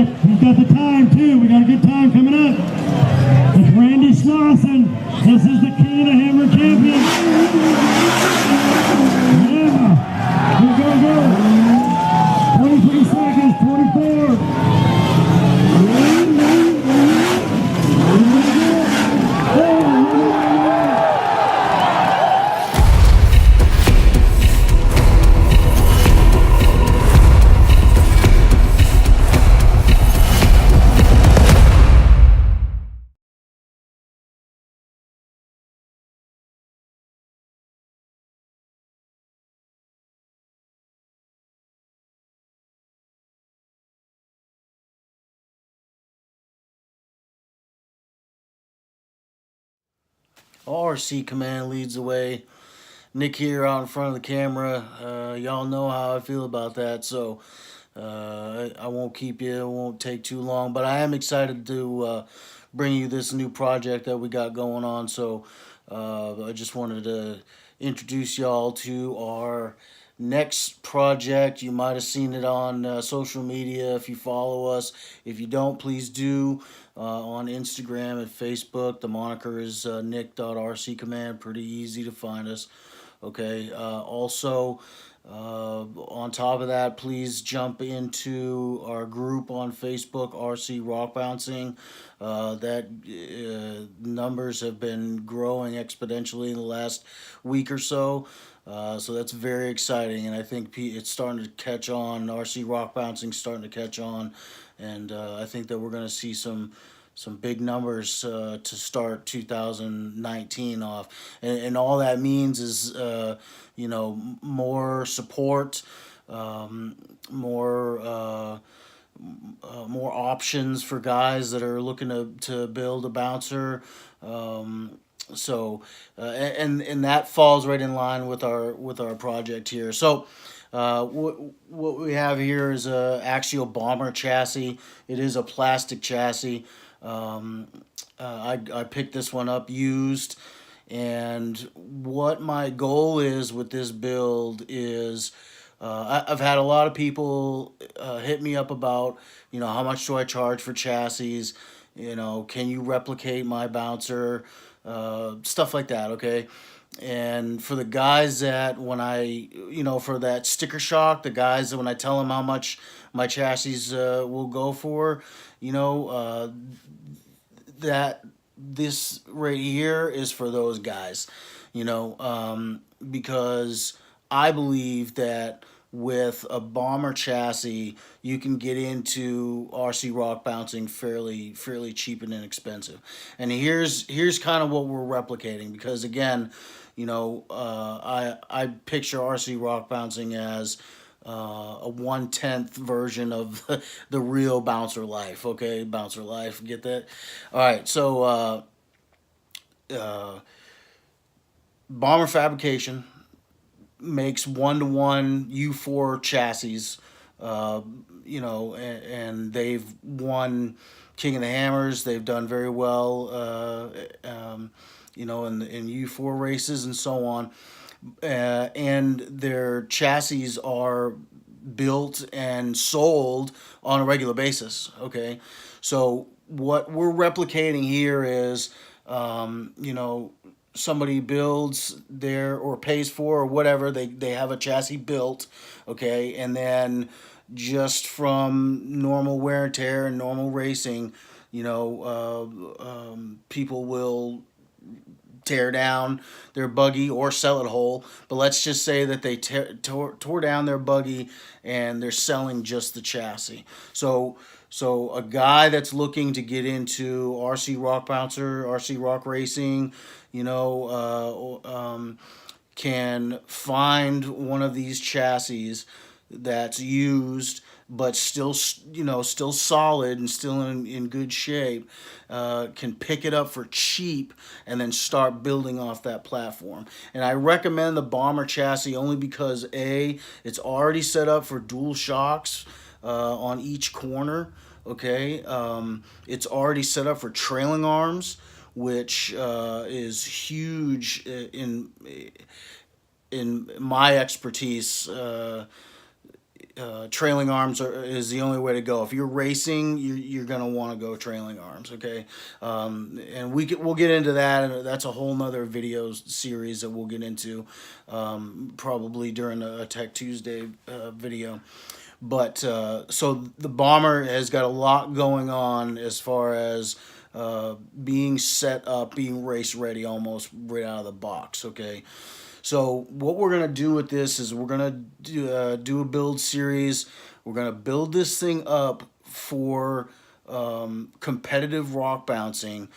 He's got the time too. We got a good time coming up. It's Randy Slauson. This is the King of the Hammer champion. Yeah. Go. 23 seconds. 24. RC Command leads the way. Nick here out in front of the camera. Y'all know how I feel about that, so I won't keep you. It won't take too long, but I am excited to bring you this new project that we got going on. So I just wanted to introduce y'all to our next project. You might have seen it on social media if you follow us. If you don't, please do. On Instagram and Facebook, the moniker is nick.rccommand. Pretty easy to find us. Okay. Also, on top of that, please jump into our group on Facebook, RC Rock Bouncing. That numbers have been growing exponentially in the last week or so. So that's very exciting, and I think it's starting to catch on. RC Rock Bouncing starting to catch on, and I think that we're going to see some big numbers to start 2019 off, and all that means is more support, more more options for guys that are looking to build a bouncer. And that falls right in line with our project here. So what we have here is a axial bomber chassis. It is a plastic chassis. I picked this one up used, and what my goal is with this build is I've had a lot of people hit me up about, how much do I charge for chassis? Can you replicate my bouncer? Stuff like that, okay? And for the guys that for that sticker shock, the guys that when I tell them how much my chassis will go for, that this right here is for those guys, because I believe that with a bomber chassis, you can get into RC rock bouncing fairly cheap and inexpensive. And here's kind of what we're replicating, because again, I picture RC rock bouncing as a 1/10 version of the real bouncer life. Okay, bouncer life, get that? All right, so bomber fabrication makes 1-to-1 U4 chassis, and they've won King of the Hammers. They've done very well, in U4 races and so on. And their chassis are built and sold on a regular basis. Okay, so what we're replicating here is, somebody builds their or pays for or whatever, they have a chassis built, okay, and then just from normal wear and tear and normal racing, people will tear down their buggy or sell it whole. But let's just say that they tore down their buggy and they're selling just the chassis. So a guy that's looking to get into RC rock bouncer, RC rock racing, can find one of these chassis that's used but still solid and still in good shape, can pick it up for cheap and then start building off that platform. And I recommend the bomber chassis only because it's already set up for dual shocks on each corner. Okay, it's already set up for trailing arms, which is huge in my expertise. trailing arms is the only way to go. If you're racing, you're gonna want to go trailing arms, okay? And we'll get into that, and that's a whole nother video series that we'll get into probably during a Tech Tuesday video. But so the Bomber has got a lot going on as far as being set up, being race ready almost right out of the box, okay? So what we're gonna do with this is we're gonna do a build series. We're gonna build this thing up for competitive rock bouncing,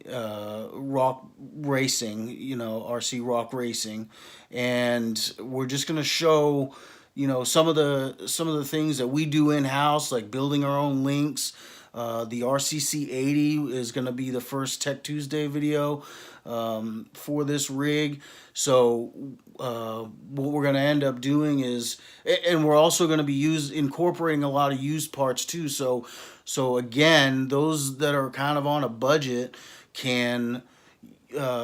rock racing, RC rock racing, and we're just gonna show, some of the things that we do in house, like building our own links. The RCC 80 is going to be the first Tech Tuesday video for this rig. So what we're going to end up doing is, and we're also going to be incorporating a lot of used parts too. So again, those that are kind of on a budget can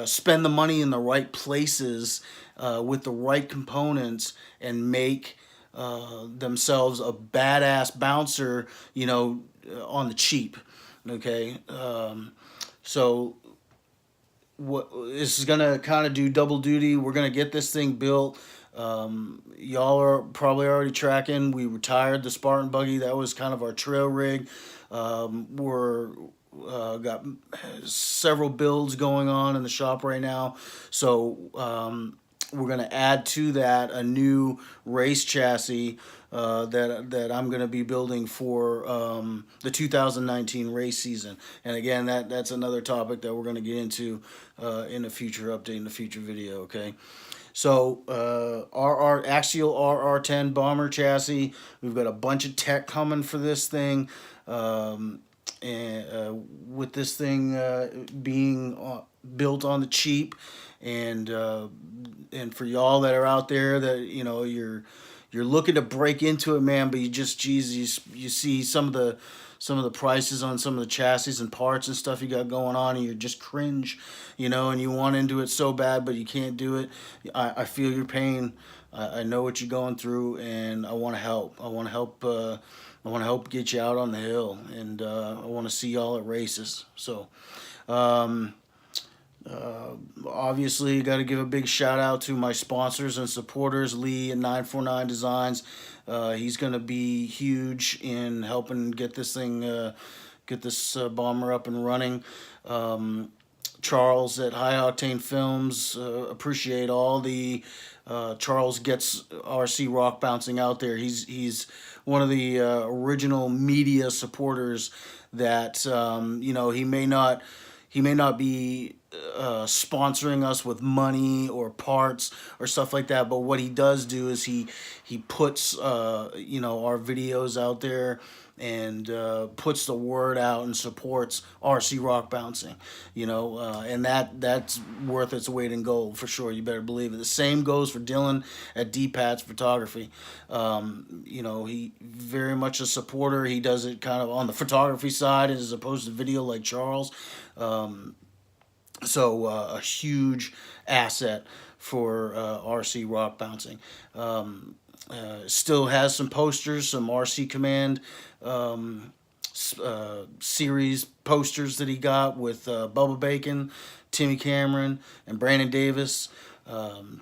spend the money in the right places with the right components and make themselves a badass bouncer, on the cheap. Okay. So what this is gonna kind of do double duty. We're gonna get this thing built. Y'all are probably already tracking. We retired the Spartan buggy. That was kind of our trail rig. We're got several builds going on in the shop right now. So we're going to add to that a new race chassis that I'm going to be building for the 2019 race season. And again, that's another topic that we're going to get into in a future update, in a future video, okay? So our Axial RR10 bomber chassis, we've got a bunch of tech coming for this thing. And with this thing being built on the cheap, and for y'all that are out there that you're looking to break into it, man, but you see some of the prices on some of the chassis and parts and stuff you got going on, and you're just cringe, and you want into it so bad, but you can't do it. I feel your pain. I know what you're going through, and I want to help. I want to help get you out on the hill, and I want to see y'all at races. So, obviously, got to give a big shout out to my sponsors and supporters, Lee and 949 Designs. He's going to be huge in helping get this thing, get this bomber up and running. Charles at High Octane Films, appreciate all the Charles gets RC rock bouncing out there. He's one of the original media supporters that he may not be sponsoring us with money or parts or stuff like that, but what he does do is he puts our videos out there and puts the word out and supports RC rock bouncing, and that's worth its weight in gold for sure. You better believe it. The same goes for Dylan at D-Pat's Photography. He very much a supporter. He does it kind of on the photography side as opposed to video like Charles. So a huge asset for RC rock bouncing. Still has some posters, some RC Command series posters that he got with Bubba Bacon, Timmy Cameron, and Brandon Davis.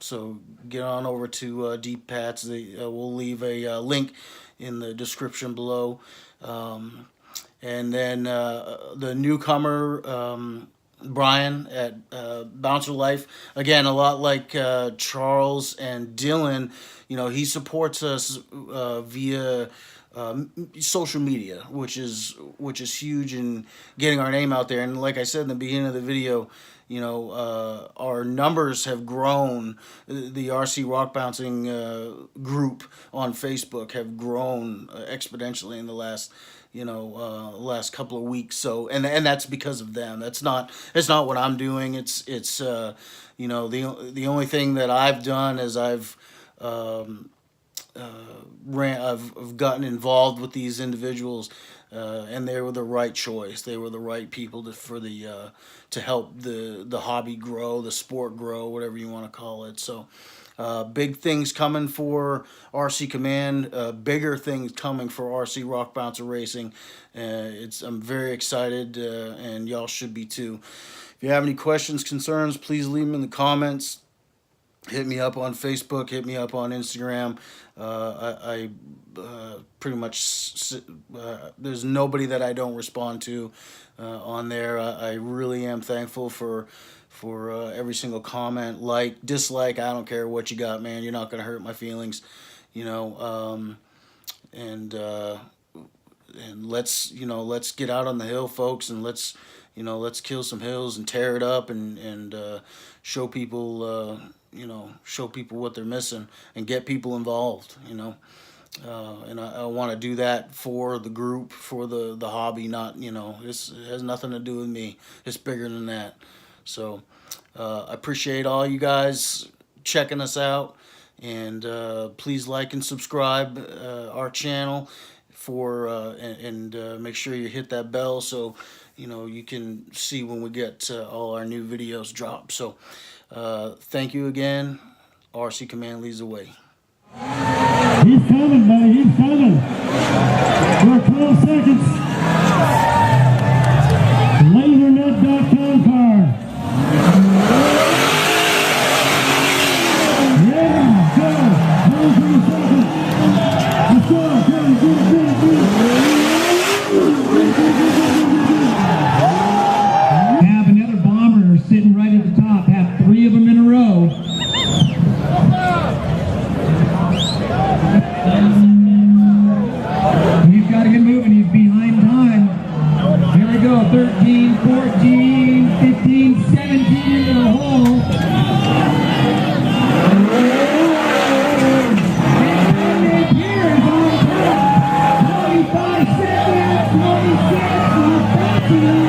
So get on over to Deep Pats. We'll leave a link in the description below. And then the newcomer, Brian at Bouncer Life, again, a lot like Charles and Dylan, he supports us via social media, which is huge in getting our name out there. And like I said in the beginning of the video, our numbers have grown. The RC Rock Bouncing group on Facebook have grown exponentially in the last couple of weeks. So and that's because of them. It's not what I'm doing. It's the only thing that I've done is I've gotten involved with these individuals, and they were the right choice. They were the right people to help the hobby grow, the sport grow, whatever you want to call it. So Big things coming for RC Command, bigger things coming for RC Rock Bouncer Racing. I'm very excited, and y'all should be too. If you have any questions, concerns, please leave them in the comments. Hit me up on Facebook, hit me up on Instagram. I pretty much, there's nobody that I don't respond to on there. I really am thankful for every single comment, like, dislike. I don't care what you got, man. You're not going to hurt my feelings, you know. And let's get out on the hill, folks, and let's kill some hills and tear it up and show people, show people what they're missing and get people involved, and I want to do that for the group, for the hobby. Not, it has nothing to do with me. It's bigger than that. So I appreciate all you guys checking us out, and please like and subscribe our channel and make sure you hit that bell so you can see when we get all our new videos dropped. So thank you again. RC Command leads the way. He's coming, buddy. He's coming. For 12 seconds. LaserNet.com car. Yeah, go. 23 seconds. Let's go. Have another bomber sitting right at the top. Have 3 of them in a row. He's got to get moving. He's behind time. Here we go. 13, 14, 15, 17 into the hole. And here is on top. 25 seconds. 26. He's backing up.